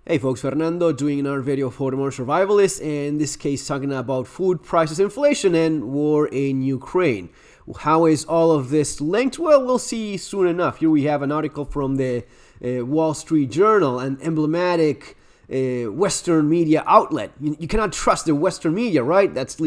Hey folks, Fernando doing another video for the Modern Survivalist, and in this case talking about food prices, inflation, and war in Ukraine. How is all of this linked? Well, we'll see soon enough. Here we have an article from the Wall Street Journal, an emblematic Western media outlet. You cannot trust the Western media, right? That's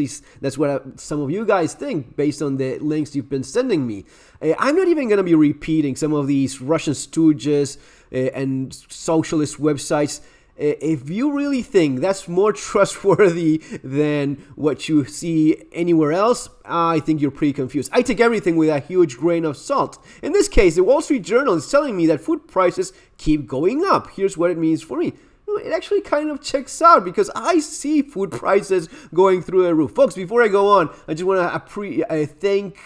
what some of you guys think based on the links you've been sending me. I'm not even going to be repeating some of these Russian stooges and socialist websites. If you really think that's more trustworthy than what you see anywhere else, I think you're pretty confused. I take everything with a huge grain of salt. In this case, the Wall Street Journal is telling me that food prices keep going up. Here's what it means for me. It actually kind of checks out because I see food prices going through the roof. Folks, before I go on, I just want to thank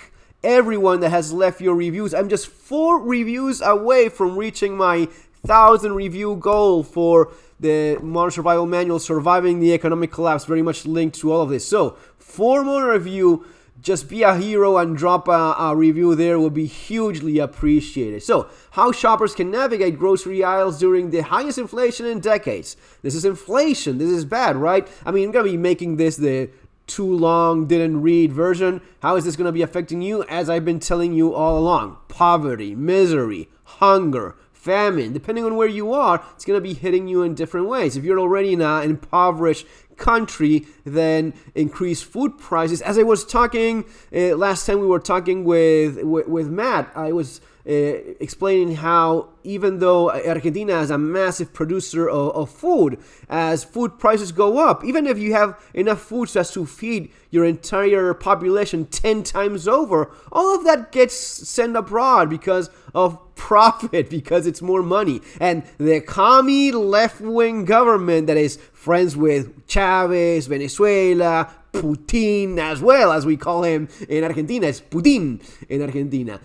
everyone that has left your reviews. I'm just 4 reviews away from reaching my 1,000 review goal for the Modern Survival Manual, Surviving the Economic Collapse, very much linked to all of this. So 4 more of you, just be a hero and drop a review there, will be hugely appreciated. So, how shoppers can navigate grocery aisles during the highest inflation in decades. This is inflation. This is bad, right? I mean, I'm going to be making this the too long, didn't read version. How is this going to be affecting you? As I've been telling you all along, poverty, misery, hunger, famine, depending on where you are, it's going to be hitting you in different ways. If you're already in an impoverished country, then increase food prices. As I was talking last time we were talking with Matt, I was explaining how even though Argentina is a massive producer of food, as food prices go up, even if you have enough food so as to feed your entire population 10 times over, all of that gets sent abroad because of profit, because it's more money. And the commie left-wing government that is friends with Chavez, Venezuela, Putin, as well as we call him in Argentina, it's Putin in Argentina.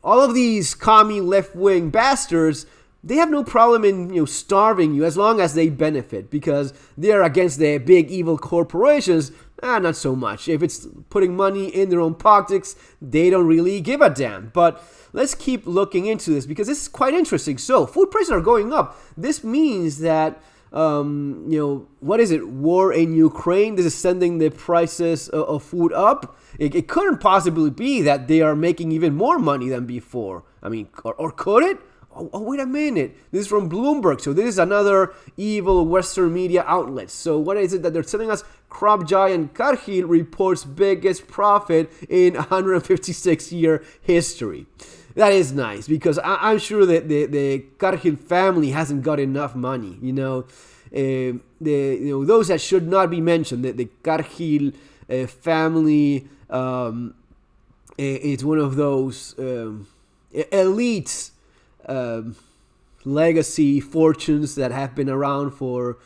All of these commie left-wing bastards, they have no problem in starving you as long as they benefit, because they're against the big evil corporations. Not so much. If it's putting money in their own pockets, they don't really give a damn. But let's keep looking into this because this is quite interesting. So food prices are going up. This means that what is it? War in Ukraine. This is sending the prices of food up. It couldn't possibly be that they are making even more money than before. I mean, or could it? Oh, wait a minute. This is from Bloomberg. So this is another evil Western media outlet. So what is it that they're telling us? Crop giant Cargill reports biggest profit in 156-year history. That is nice because I'm sure that the Cargill family hasn't got enough money. Those that should not be mentioned. The Cargill family is one of those elite legacy fortunes that have been around for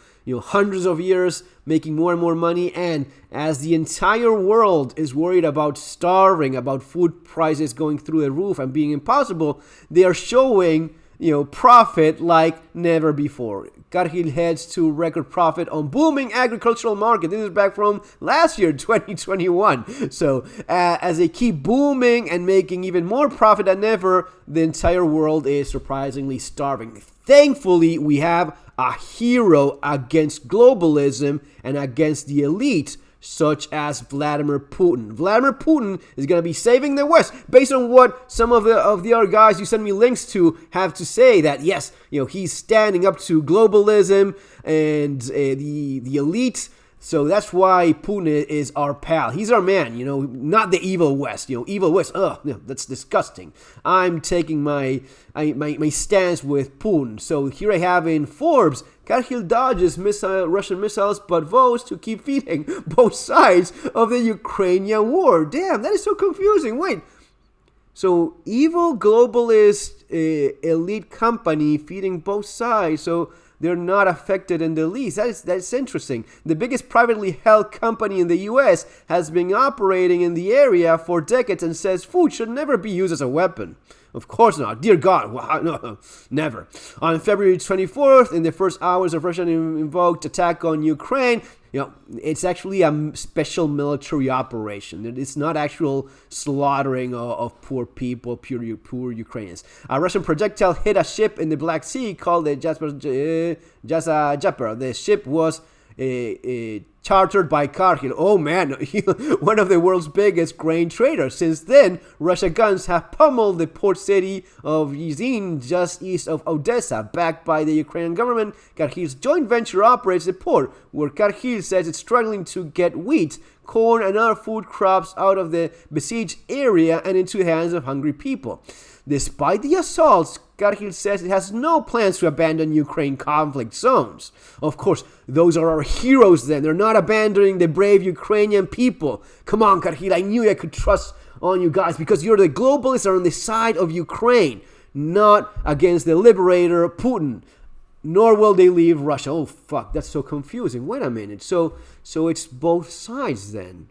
hundreds of years, making more and more money. And as the entire world is worried about starving, about food prices going through the roof and being impossible, they are showing profit like never before. Cargill heads to record profit on booming agricultural market. This is back from last year, 2021. So as they keep booming and making even more profit than ever, the entire world is surprisingly starving. Thankfully, we have a hero against globalism and against the elite, such as Vladimir Putin. Vladimir Putin is going to be saving the West, based on what some of the other guys you send me links to have to say. That yes, he's standing up to globalism and the elite. So that's why Putin is our pal. He's our man, not the evil West. Evil West, that's disgusting. I'm taking my stance with Putin. So here I have in Forbes, Cargill dodges Russian missiles but vows to keep feeding both sides of the Ukrainian war. Damn, that is so confusing. Wait. So evil globalist elite company feeding both sides. So they're not affected in the least. That's interesting. The biggest privately held company in the U.S. has been operating in the area for decades and says food should never be used as a weapon. Of course not. Dear God, no, never. On February 24th, in the first hours of Russian invoked attack on Ukraine, it's actually a special military operation. It's not actual slaughtering of poor people, poor Ukrainians. A Russian projectile hit a ship in the Black Sea called the Jasper. The ship was chartered by Cargill. Oh man, one of the world's biggest grain traders. Since then, Russian guns have pummeled the port city of Yezhin, just east of Odessa. Backed by the Ukrainian government, Cargill's joint venture operates the port, where Cargill says it's struggling to get wheat, corn, and other food crops out of the besieged area and into the hands of hungry people. Despite the assaults, Cargill says it has no plans to abandon Ukraine conflict zones. Of course, those are our heroes then. They're not abandoning the brave Ukrainian people. Come on, Cargill, I knew I could trust on you guys because you're the globalists are on the side of Ukraine, not against the liberator Putin. Nor will they leave Russia. Oh, fuck, that's so confusing. Wait a minute. So it's both sides then.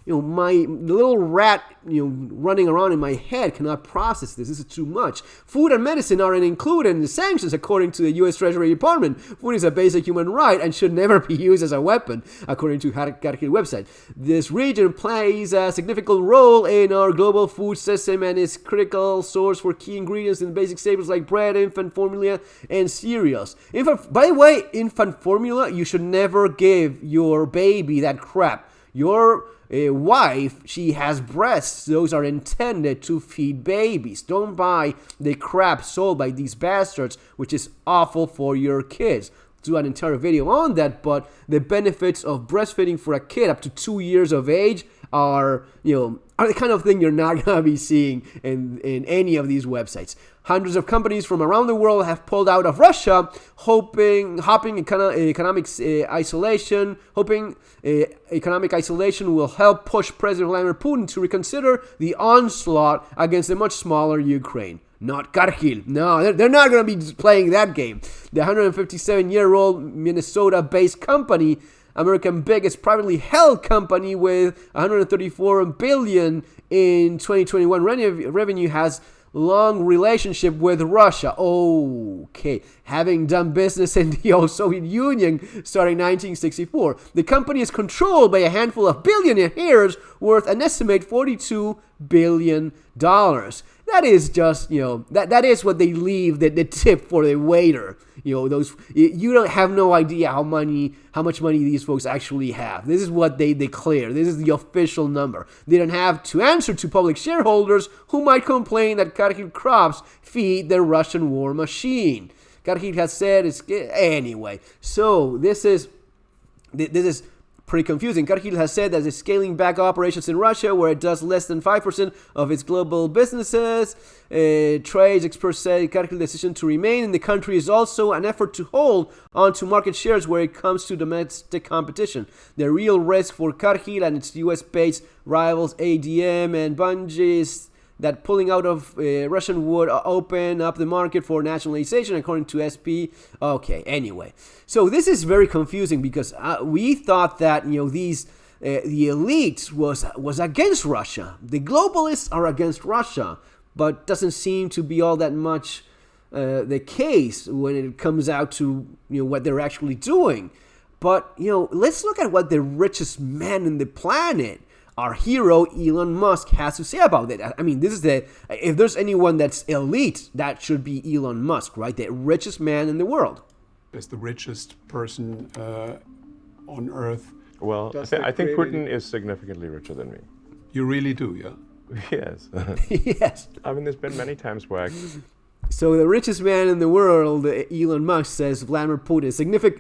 My little rat, running around in my head cannot process this. This is too much. Food and medicine aren't included in the sanctions, according to the U.S. Treasury Department. Food is a basic human right and should never be used as a weapon, according to Cargill website. This region plays a significant role in our global food system and is critical source for key ingredients in basic staples like bread, infant formula, and cereals. By the way, infant formula, you should never give your baby that crap. Your wife, she has breasts. Those are intended to feed babies. Don't buy the crap sold by these bastards, which is awful for your kids. Do an entire video on that, but the benefits of breastfeeding for a kid up to 2 years of age are the kind of thing you're not going to be seeing in any of these websites. Hundreds of companies from around the world have pulled out of Russia, hoping economic isolation will help push President Vladimir Putin to reconsider the onslaught against a much smaller Ukraine. Not Cargill. No, they're not going to be playing that game. The 157-year-old Minnesota-based company, America's biggest privately held company with $134 billion in 2021 revenue, has long relationship with Russia. Okay, having done business in the old Soviet Union starting 1964. The company is controlled by a handful of billionaires worth an estimated $42 billion. That is just, that is what they leave the tip for the waiter. You don't have no idea how much money these folks actually have. This is what they declare. This is the official number. They don't have to answer to public shareholders who might complain that Cargill crops feed the Russian war machine. Cargill has said anyway. So this is pretty confusing. Cargill has said that it's scaling back operations in Russia, where it does less than 5% of its global businesses. Trade experts say Cargill's decision to remain in the country is also an effort to hold onto market shares where it comes to domestic competition. The real risk for Cargill and its U.S.-based rivals ADM and Bunge is that pulling out of Russian would open up the market for nationalization, according to SP. Okay, anyway. So this is very confusing because we thought that, the elite was against Russia. The globalists are against Russia, but doesn't seem to be all that much the case when it comes out to, what they're actually doing. But, let's look at what the richest man in the planet, our hero Elon Musk, has to say about it. I mean, if there's anyone that's elite, that should be Elon Musk, right? The richest man in the world. As the richest person on Earth. Well, I think Putin is significantly richer than me. You really do, yeah? Yes. Yes. I mean, there's been many times where So the richest man in the world, Elon Musk, says Vladimir Putin is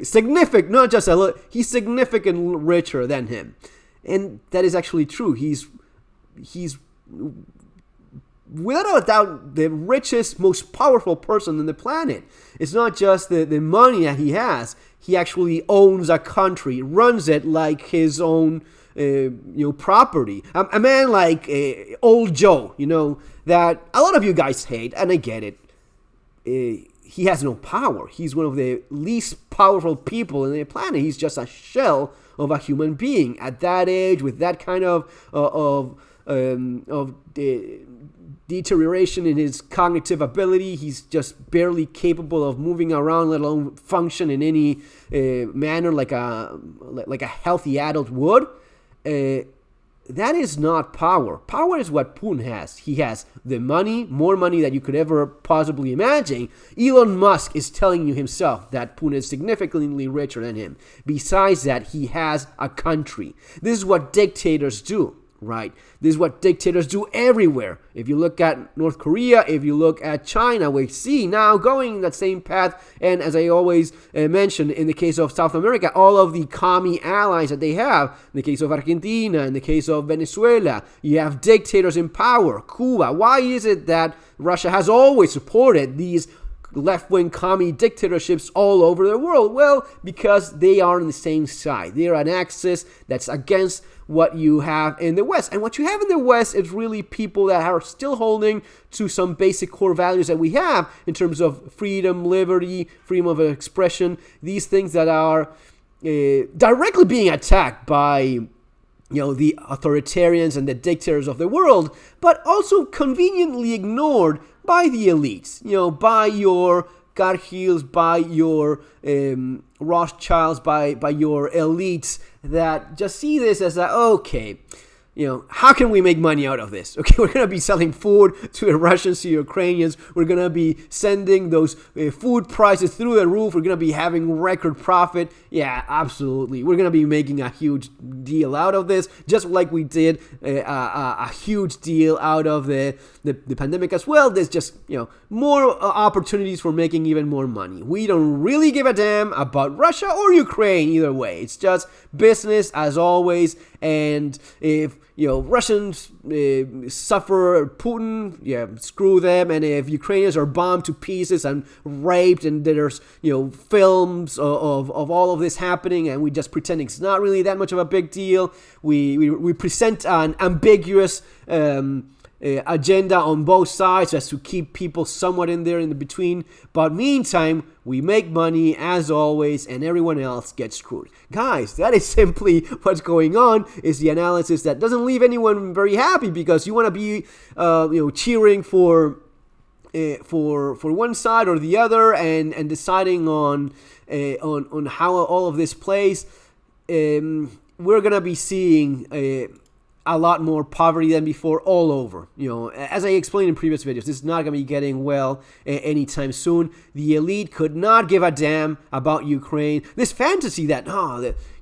significant, not just a little, he's significantly richer than him. And that is actually true. He's without a doubt the richest, most powerful person on the planet. It's not just the money that he has. He actually owns a country, runs it like his own property. A man like old Joe, that a lot of you guys hate, and I get it. He has no power. He's one of the least powerful people on the planet. He's just a shell of a human being at that age, with that kind of deterioration in his cognitive ability. He's just barely capable of moving around, let alone function in any manner like a healthy adult would. That is not power. Power is what Putin has. He has the money, more money than you could ever possibly imagine. Elon Musk is telling you himself that Putin is significantly richer than him. Besides that, he has a country. This is what dictators do, right? This is what dictators do everywhere. If you look at North Korea, if you look at China, we see now going that same path. And as I always mention, in the case of South America, all of the commie allies that they have, in the case of Argentina, in the case of Venezuela, you have dictators in power. Cuba. Why is it that Russia has always supported these left-wing commie dictatorships all over the world? Well, because they are on the same side. They are an axis that's against what you have in the West. And what you have in the West is really people that are still holding to some basic core values that we have in terms of freedom, liberty, freedom of expression, these things that are directly being attacked by the authoritarians and the dictators of the world, but also conveniently ignored by the elites, by your Cargills, by your Rothschilds, by your elites that just see this as okay, how can we make money out of this? Okay, we're going to be selling food to the Russians, to the Ukrainians. We're going to be sending those food prices through the roof. We're going to be having record profit. Yeah, absolutely. We're going to be making a huge deal out of this, just like we did a huge deal out of the pandemic as well. There's just, more opportunities for making even more money. We don't really give a damn about Russia or Ukraine either way. It's just business as always. And if Russians suffer Putin, screw them. And if Ukrainians are bombed to pieces and raped, and there's films of all of this happening, and we just pretend it's not really that much of a big deal. We present an ambiguous agenda on both sides just to keep people somewhat in there in the between. But meantime, we make money as always, and everyone else gets screwed. Guys, that is simply what's going on. Is the analysis that doesn't leave anyone very happy, because you want to be cheering for one side or the other, and deciding on how all of this plays. We're gonna be seeing a lot more poverty than before all over. As I explained in previous videos, this is not going to be getting well anytime soon. The elite could not give a damn about Ukraine. This fantasy that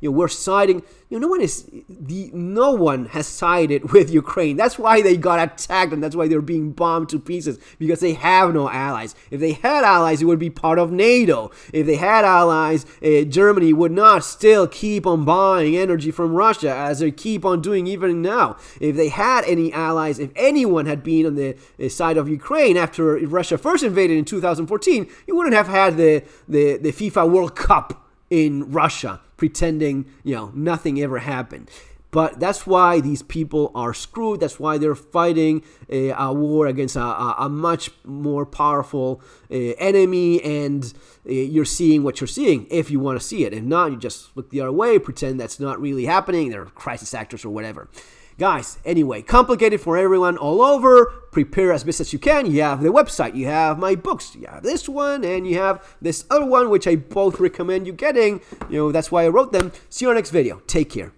we're siding. No one has sided with Ukraine. That's why they got attacked, and that's why they're being bombed to pieces, because they have no allies. If they had allies, it would be part of NATO. If they had allies, Germany would not still keep on buying energy from Russia, as they keep on doing even now. If they had any allies, if anyone had been on the side of Ukraine after Russia first invaded in 2014, you wouldn't have had the FIFA World Cup in Russia, pretending nothing ever happened. But that's why these people are screwed. That's why they're fighting a war against a much more powerful enemy, and you're seeing what you're seeing if you want to see it. If not, you just look the other way, pretend that's not really happening. They're crisis actors or whatever. Guys, anyway, complicated for everyone all over. Prepare as best as you can. You have the website, you have my books, you have this one, and you have this other one, which I both recommend you getting. That's why I wrote them. See you on our next video. Take care.